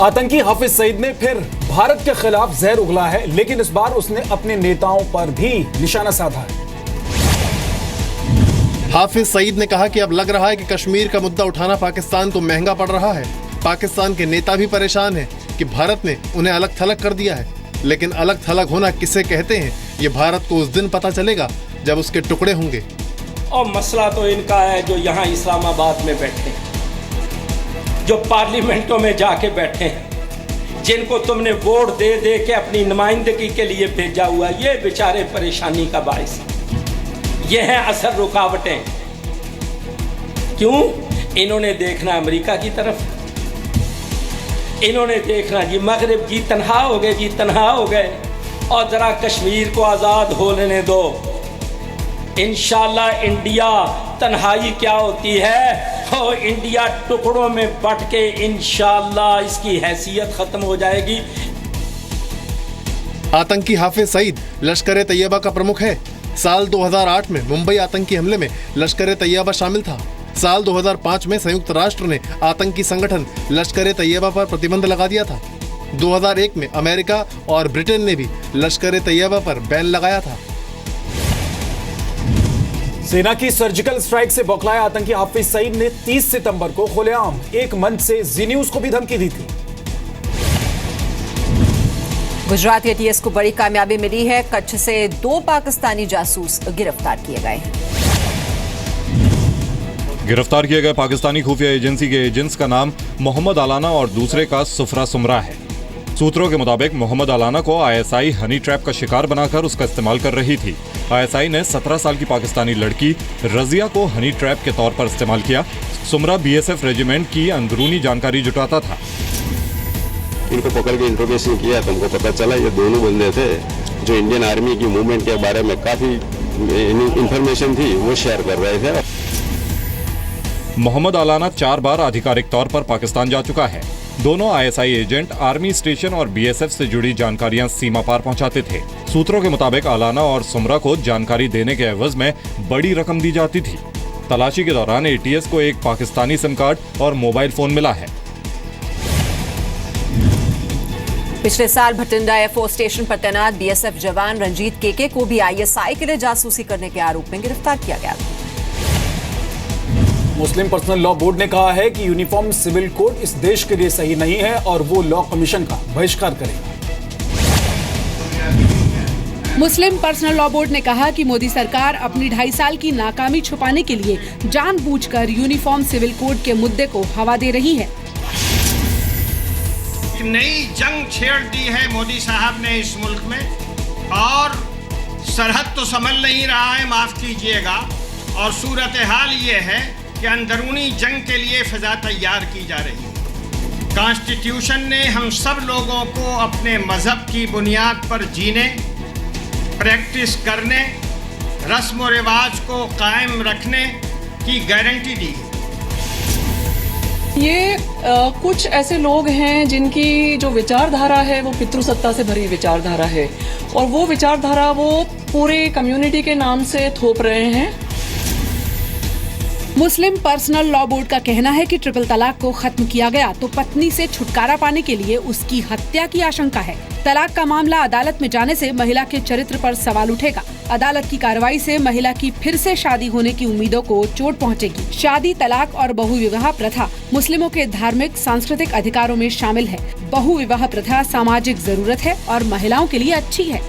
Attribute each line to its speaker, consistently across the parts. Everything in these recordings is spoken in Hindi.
Speaker 1: आतंकी हाफिज सईद ने फिर भारत के खिलाफ जहर उगला है, लेकिन इस बार उसने अपने नेताओं पर भी निशाना साधा है।
Speaker 2: हाफिज सईद ने कहा कि अब लग रहा है कि कश्मीर का मुद्दा उठाना पाकिस्तान को महंगा पड़ रहा है। पाकिस्तान के नेता भी परेशान हैं कि भारत ने उन्हें अलग थलग कर दिया है, लेकिन अलग थलग होना किसे कहते हैं ये भारत को उस दिन पता चलेगा जब उसके टुकड़े होंगे।
Speaker 3: और मसला तो इनका है जो यहाँ इस्लामाबाद में बैठे, जो पार्लियामेंटों में जाके बैठे हैं, जिनको तुमने वोट दे दे के अपनी नुमाइंदगी के लिए भेजा हुआ, ये बेचारे परेशानी का बायस। ये हैं असल रुकावटें। क्यों? इन्होंने देखना अमेरिका की तरफ, इन्होंने देखना जी मगरिब जी तनहा हो गए, जी तनहा हो गए, और ज़रा कश्मीर को आज़ाद हो लेने दो। इंशाल्लाह इंडिया तन्हाई क्या होती है, और इंडिया टुकड़ों में बट के इंशाल्लाह इसकी हैसियत ख़त्म हो जाएगी।
Speaker 2: आतंकी हाफिज सईद लश्कर ए तैयबा का प्रमुख है। साल 2008 में मुंबई आतंकी हमले में लश्कर ए तैयबा शामिल था। साल 2005 में संयुक्त राष्ट्र ने आतंकी संगठन लश्कर ए तैयबा पर प्रतिबंध लगा दिया था। 2001 में अमेरिका और ब्रिटेन ने भी लश्कर ए तैयबा पर बैन लगाया था।
Speaker 1: सेना की सर्जिकल स्ट्राइक से बौखलाए आतंकी हाफिज सईद ने 30 सितंबर को खुलेआम एक मंच से जी न्यूज को भी धमकी दी थी।
Speaker 4: गुजरात एटीएस को बड़ी कामयाबी मिली है। कच्छ से 2 पाकिस्तानी जासूस गिरफ्तार किए गए हैं।
Speaker 5: गिरफ्तार किए गए पाकिस्तानी खुफिया एजेंसी के एजेंट्स का नाम मोहम्मद आलाना और दूसरे का सुफरा सुमरा है। सूत्रों के मुताबिक मोहम्मद आलाना को आईएसआई हनी ट्रैप का शिकार बनाकर उसका इस्तेमाल कर रही थी। आईएसआई ने 17 साल की पाकिस्तानी लड़की रजिया को हनी ट्रैप के तौर पर इस्तेमाल किया। सुमरा बीएसएफ रेजिमेंट की अंदरूनी जानकारी जुटाता था।
Speaker 6: इनको पकड़ के इंट्रोगेशन किया तो हमको पता चला ये दोनों बंदे थे जो इंडियन आर्मी की मूवमेंट के बारे में काफी इंफॉर्मेशन थी वो शेयर कर रहे थे।
Speaker 5: मोहम्मद आलाना 4 बार आधिकारिक तौर पर पाकिस्तान जा चुका है। दोनों आईएसआई एजेंट आर्मी स्टेशन और बीएसएफ से जुड़ी जानकारियां सीमा पार पहुंचाते थे। सूत्रों के मुताबिक आलाना और सुमरा को जानकारी देने के एवज में बड़ी रकम दी जाती थी। तलाशी के दौरान एटीएस को एक पाकिस्तानी सिम कार्ड और मोबाइल फोन मिला है।
Speaker 4: पिछले साल भटिंडा एयरफोर्स स्टेशन पर तैनात बीएसएफ जवान रंजीत केके को भी आईएसआई के लिए जासूसी करने के आरोप में गिरफ्तार किया गया था।
Speaker 1: मुस्लिम पर्सनल लॉ बोर्ड ने कहा है कि यूनिफॉर्म सिविल कोड इस देश के लिए सही नहीं है और वो लॉ कमीशन का बहिष्कार करेगा।
Speaker 7: मुस्लिम पर्सनल लॉ बोर्ड ने कहा कि मोदी सरकार अपनी 2.5 साल की नाकामी छुपाने के लिए जानबूझकर यूनिफॉर्म सिविल कोड के मुद्दे को हवा दे रही है।
Speaker 8: नई जंग छेड़ दी है मोदी साहब ने इस मुल्क में, और सरहद तो संभल नहीं रहा है, माफ कीजिएगा, और सूरत हाल ये है कि अंदरूनी जंग के लिए फिजा तैयार की जा रही है। कॉन्स्टिट्यूशन ने हम सब लोगों को अपने मजहब की बुनियाद पर जीने, प्रैक्टिस करने, रस्म व रिवाज को कायम रखने की गारंटी दी है।
Speaker 9: ये कुछ ऐसे लोग हैं जिनकी जो विचारधारा है वो पितृसत्ता से भरी विचारधारा है, और वो विचारधारा वो पूरे कम्युनिटी के नाम से थोप रहे हैं।
Speaker 7: मुस्लिम पर्सनल लॉ बोर्ड का कहना है कि ट्रिपल तलाक को खत्म किया गया तो पत्नी से छुटकारा पाने के लिए उसकी हत्या की आशंका है। तलाक का मामला अदालत में जाने से महिला के चरित्र पर सवाल उठेगा। अदालत की कार्रवाई से महिला की फिर से शादी होने की उम्मीदों को चोट पहुंचेगी। शादी, तलाक और बहुविवाह प्रथा मुस्लिमों के धार्मिक सांस्कृतिक अधिकारों में शामिल है। बहुविवाह प्रथा सामाजिक जरूरत है और महिलाओं के लिए अच्छी है।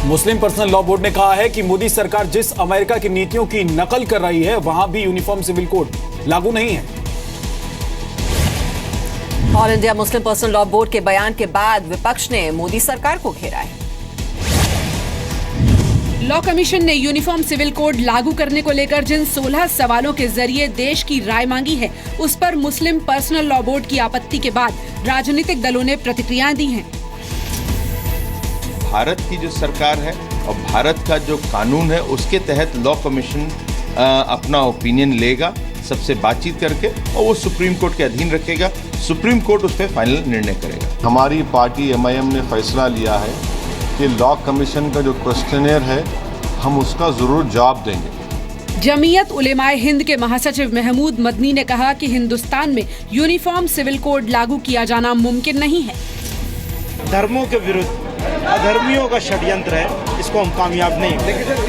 Speaker 1: मुस्लिम पर्सनल लॉ बोर्ड ने कहा है कि मोदी सरकार जिस अमेरिका की नीतियों की नकल कर रही है वहां भी यूनिफॉर्म सिविल कोड लागू नहीं है।
Speaker 4: All India Muslim personal law board के बयान के बाद विपक्ष ने मोदी सरकार को घेरा है।
Speaker 7: लॉ कमीशन ने यूनिफॉर्म सिविल कोड लागू करने को लेकर जिन 16 सवालों के जरिए देश की राय मांगी है, उस पर मुस्लिम पर्सनल लॉ बोर्ड की आपत्ति के बाद राजनीतिक दलों ने प्रतिक्रियाएं दी हैं।
Speaker 10: भारत की जो सरकार है और भारत का जो कानून है उसके तहत लॉ कमीशन अपना ओपिनियन लेगा, सबसे बातचीत करके, और वो सुप्रीम कोर्ट के अधीन रखेगा। सुप्रीम कोर्ट उस पर फाइनल निर्णय करेगा।
Speaker 11: हमारी पार्टी MIM ने फैसला लिया है कि लॉ कमीशन का जो क्वेश्चनियर है हम उसका ज़रूर जवाब देंगे।
Speaker 7: जमीयत उलेमाए हिंद के महासचिव महमूद मदनी ने कहा कि हिंदुस्तान में यूनिफॉर्म सिविल कोड लागू किया जाना मुमकिन नहीं है।
Speaker 12: धर्मों के विरुद्ध अधर्मियों का षड्यंत्र है, इसको हम कामयाब नहीं।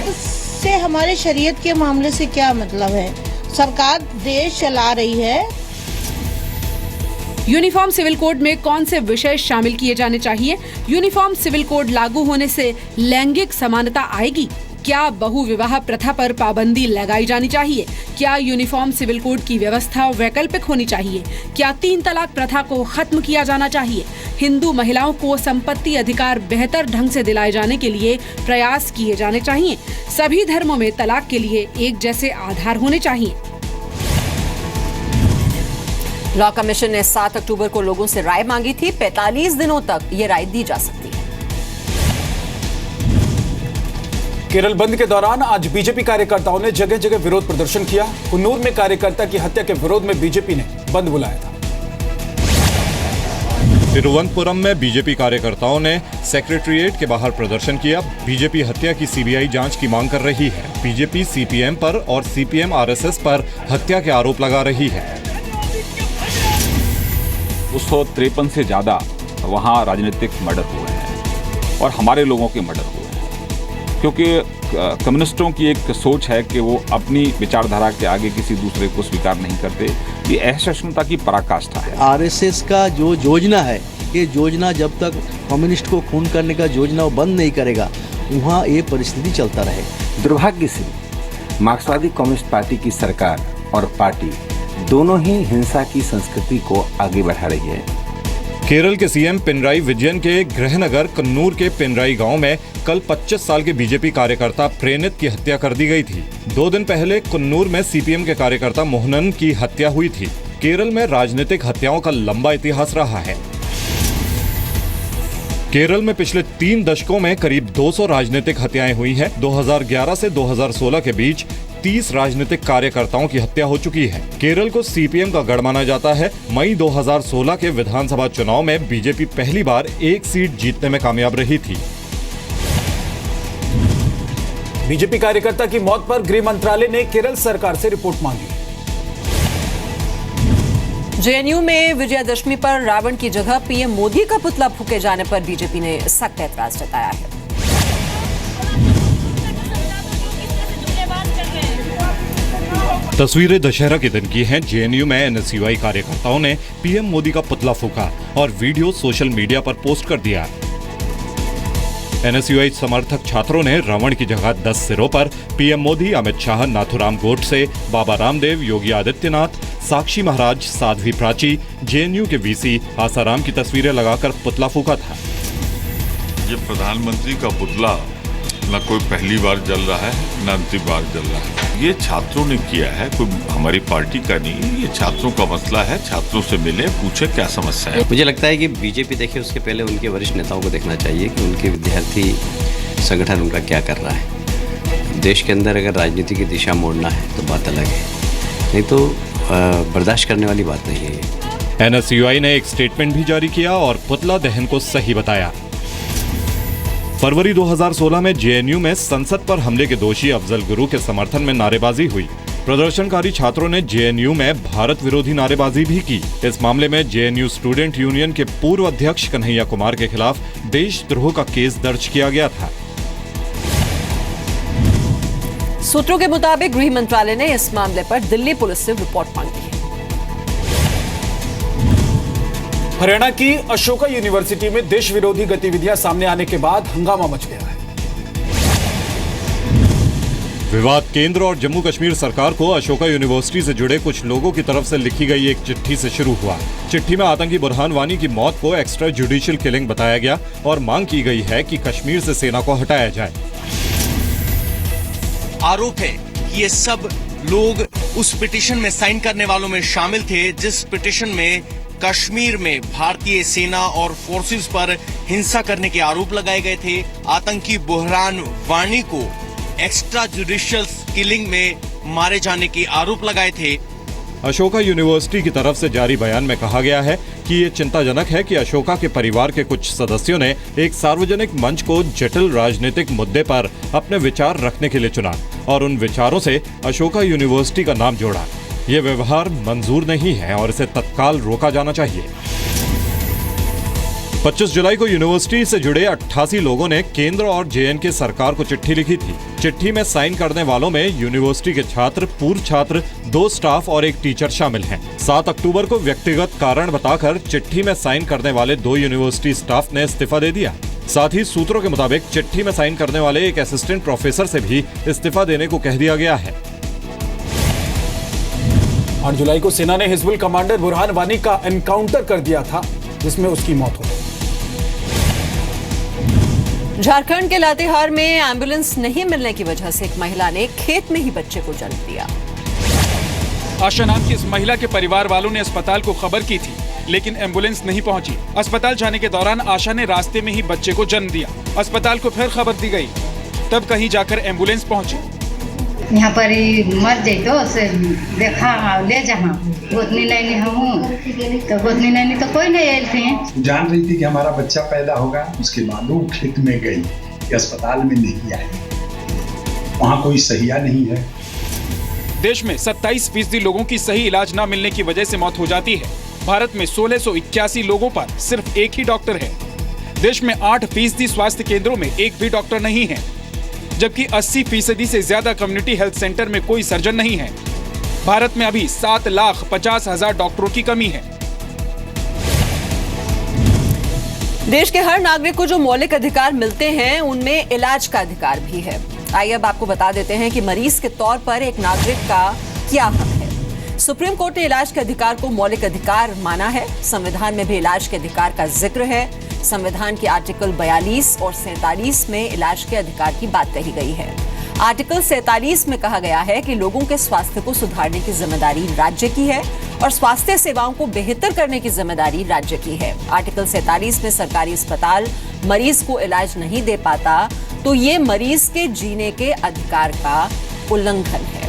Speaker 13: इससे हमारे शरीयत के मामले से क्या मतलब है? सरकार देश चला रही है।
Speaker 7: यूनिफॉर्म सिविल कोड में कौन से विषय शामिल किए जाने चाहिए? यूनिफॉर्म सिविल कोड लागू होने से लैंगिक समानता आएगी? क्या बहुविवाह प्रथा पर पाबंदी लगाई जानी चाहिए? क्या यूनिफॉर्म सिविल कोड की व्यवस्था वैकल्पिक होनी चाहिए? क्या 3 तलाक प्रथा को खत्म किया जाना चाहिए? हिंदू महिलाओं को संपत्ति अधिकार बेहतर ढंग से दिलाए जाने के लिए प्रयास किए जाने चाहिए। सभी धर्मों में तलाक के लिए एक जैसे आधार होने चाहिए।
Speaker 4: लॉ कमीशन ने 7 अक्टूबर को लोगों से राय मांगी थी। 45 दिनों तक ये राय दी जा सकती है।
Speaker 1: केरल बंद के दौरान आज बीजेपी कार्यकर्ताओं ने जगह जगह विरोध प्रदर्शन किया। कुन्नूर में कार्यकर्ता की हत्या के विरोध में बीजेपी ने बंद बुलाया था।
Speaker 5: तिरुवनंतपुरम में बीजेपी कार्यकर्ताओं ने सेक्रेटेरिएट के बाहर प्रदर्शन किया। बीजेपी हत्या की सीबीआई जांच की मांग कर रही है। बीजेपी सीपीएम पर और सीपीएम आरएसएस पर हत्या के आरोप लगा रही है।
Speaker 14: 253 से ज्यादा वहाँ राजनीतिक मर्डर हुए हैं और हमारे लोगों के मर्डर हुए हैं, क्योंकि कम्युनिस्टों की एक सोच है कि वो अपनी विचारधारा के आगे किसी दूसरे को स्वीकार नहीं करते। ये असहिष्णुता की पराकाष्ठा है।
Speaker 15: आरएसएस का जो योजना है, ये योजना जब तक कम्युनिस्ट को खून करने का योजना वो बंद नहीं करेगा, वहाँ ये परिस्थिति चलता रहेगा।
Speaker 16: दुर्भाग्य से मार्क्सवादी कम्युनिस्ट पार्टी की सरकार और पार्टी दोनों ही हिंसा की संस्कृति को आगे बढ़ा रही है।
Speaker 5: केरल के सीएम पिनराई विजयन के गृहनगर कन्नूर के पिनराई गांव में कल 25 साल के बीजेपी कार्यकर्ता प्रेनित की हत्या कर दी गई थी। 2 दिन पहले कन्नूर में सीपीएम के कार्यकर्ता मोहनन की हत्या हुई थी। केरल में राजनीतिक हत्याओं का लंबा इतिहास रहा है। केरल में पिछले 3 दशकों में करीब 200 राजनीतिक हत्याएं हुई हैं। 2011 से 2016 के बीच 30 राजनीतिक कार्यकर्ताओं की हत्या हो चुकी है। केरल को सीपीएम का गढ़ माना जाता है। मई 2016 के विधानसभा चुनाव में बीजेपी पहली बार 1 सीट जीतने में कामयाब रही थी।
Speaker 1: बीजेपी कार्यकर्ता की मौत पर गृह मंत्रालय ने केरल सरकार से रिपोर्ट मांगी।
Speaker 4: जेएनयू में विजयादशमी पर रावण की जगह पीएम मोदी का पुतला फूके जाने पर बीजेपी ने सख्त ऐतराज जताया है।
Speaker 5: तस्वीरें दशहरा के दिन की हैं। जेएनयू में एनएसयूआई कार्यकर्ताओं ने पीएम मोदी का पुतला फूका और वीडियो सोशल मीडिया पर पोस्ट कर दिया। एनएसयूआई समर्थक छात्रों ने रावण की जगह 10 सिरों पर पीएम मोदी, अमित शाह, नाथुराम गोडसे, बाबा रामदेव, योगी आदित्यनाथ, साक्षी महाराज, साध्वी प्राची, जेएनयू के वीसी आसाराम की तस्वीरें लगाकर पुतला फूका था।
Speaker 17: ये प्रधानमंत्री का पुतला न कोई पहली बार जल रहा है न अंतिम बार जल रहा है। ये छात्रों ने किया है, कोई हमारी पार्टी का नहीं। ये छात्रों का मसला है। छात्रों से मिले, पूछे क्या समस्या है।
Speaker 18: मुझे लगता है कि बीजेपी देखे उसके पहले उनके वरिष्ठ नेताओं को देखना चाहिए कि उनके विद्यार्थी संगठन उनका क्या कर रहा है। देश के अंदर अगर राजनीति की दिशा मोड़ना है तो बात अलग है, नहीं तो बर्दाश्त करने वाली बात नहीं है ये।
Speaker 5: एनएसयूआई ने एक स्टेटमेंट भी जारी किया और पुतला दहन को सही बताया। फरवरी 2016 में जेएनयू में संसद पर हमले के दोषी अफजल गुरु के समर्थन में नारेबाजी हुई। प्रदर्शनकारी छात्रों ने जेएनयू में भारत विरोधी नारेबाजी भी की। इस मामले में जेएनयू स्टूडेंट यूनियन के पूर्व अध्यक्ष कन्हैया कुमार के खिलाफ देशद्रोह का केस दर्ज किया गया था।
Speaker 4: सूत्रों के मुताबिक गृह मंत्रालय ने इस मामले पर दिल्ली पुलिस से रिपोर्ट मांगी है।
Speaker 1: हरियाणा की अशोका यूनिवर्सिटी में देश विरोधी गतिविधियां सामने आने के बाद हंगामा मच गया है।
Speaker 5: विवाद केंद्र और जम्मू कश्मीर सरकार को अशोका यूनिवर्सिटी से जुड़े कुछ लोगों की तरफ से लिखी गई एक चिट्ठी से शुरू हुआ। चिट्ठी में आतंकी बुरहान वानी की मौत को एक्स्ट्रा जुडिशियल किलिंग बताया गया और मांग की गई है कि कश्मीर से सेना को हटाया जाए।
Speaker 19: आरोप है कि ये सब लोग उस पिटीशन में साइन करने वालों में शामिल थे, जिस पिटीशन में कश्मीर में भारतीय सेना और फोर्सेस पर हिंसा करने के आरोप लगाए गए थे। आतंकी बुरहान वानी को एक्स्ट्रा जुडिशियल किलिंग में मारे जाने के आरोप लगाए थे।
Speaker 5: अशोका यूनिवर्सिटी की तरफ से जारी बयान में कहा गया है कि ये चिंताजनक है कि अशोका के परिवार के कुछ सदस्यों ने एक सार्वजनिक मंच को जटिल राजनीतिक मुद्दे पर अपने विचार रखने के लिए चुना। और उन विचारों से अशोका यूनिवर्सिटी का नाम जोड़ा। ये व्यवहार मंजूर नहीं है और इसे तत्काल रोका जाना चाहिए। 25 जुलाई को यूनिवर्सिटी से जुड़े 88 लोगों ने केंद्र और जेएनके सरकार को चिट्ठी लिखी थी। चिट्ठी में साइन करने वालों में यूनिवर्सिटी के छात्र, पूर्व छात्र, 2 स्टाफ और 1 टीचर शामिल हैं। 7 अक्टूबर को व्यक्तिगत कारण बताकर चिट्ठी में साइन करने वाले 2 यूनिवर्सिटी स्टाफ ने इस्तीफा दे दिया। साथ ही सूत्रों के मुताबिक चिट्ठी में साइन करने वाले एक असिस्टेंट प्रोफेसर से भी इस्तीफा देने को कह दिया गया है।
Speaker 1: 8 जुलाई को सेना ने हिजबुल कमांडर बुरहान वानी का एनकाउंटर कर दिया था, जिसमें उसकी मौत हो गई।
Speaker 4: झारखंड के लातेहार में एम्बुलेंस नहीं मिलने की वजह से एक महिला ने खेत में ही बच्चे को जन्म दिया।
Speaker 20: आशा नाम की इस महिला के परिवार वालों ने अस्पताल को खबर की थी, लेकिन एम्बुलेंस नहीं पहुंची। अस्पताल जाने के दौरान आशा ने रास्ते में ही बच्चे को जन्म दिया। अस्पताल को फिर खबर दी गई, तब कहीं जाकर एम्बुलेंस पहुंची।
Speaker 21: यहाँ पर मर जैतो से देखा ले जहाँ गोतनी नैनी हूँ तो गोतनी नैनी तो कोई नहीं आये थे।
Speaker 22: जान रही थी कि हमारा बच्चा पैदा होगा, उसके बाद वो खेत में गई, अस्पताल में नहीं आई। वहाँ कोई सहिया नहीं है।
Speaker 20: देश में 27% लोगों की सही इलाज न मिलने की वजह से मौत हो जाती है। भारत में 1681 लोगों पर सिर्फ एक ही डॉक्टर है। देश में 8% स्वास्थ्य केंद्रों में एक भी डॉक्टर नहीं है, जबकि 80% से ज्यादा कम्युनिटी हेल्थ सेंटर में कोई सर्जन नहीं है। भारत में अभी 7,50,000 डॉक्टरों की कमी है।
Speaker 4: देश के हर नागरिक को जो मौलिक अधिकार मिलते हैं, उनमें इलाज का अधिकार भी है। आइए अब आपको बता देते हैं कि मरीज के तौर पर एक नागरिक का क्या हक है। सुप्रीम कोर्ट ने इलाज के अधिकार को मौलिक अधिकार माना है। संविधान में भी इलाज के अधिकार का जिक्र है। संविधान के आर्टिकल 42 और 47 में इलाज के अधिकार की बात कही गई है। आर्टिकल 47 में कहा गया है कि लोगों के स्वास्थ्य को सुधारने की जिम्मेदारी राज्य की है और स्वास्थ्य सेवाओं को बेहतर करने की जिम्मेदारी राज्य की है। आर्टिकल 47 में सरकारी अस्पताल मरीज को इलाज नहीं दे पाता तो ये मरीज के जीने के अधिकार का उल्लंघन है।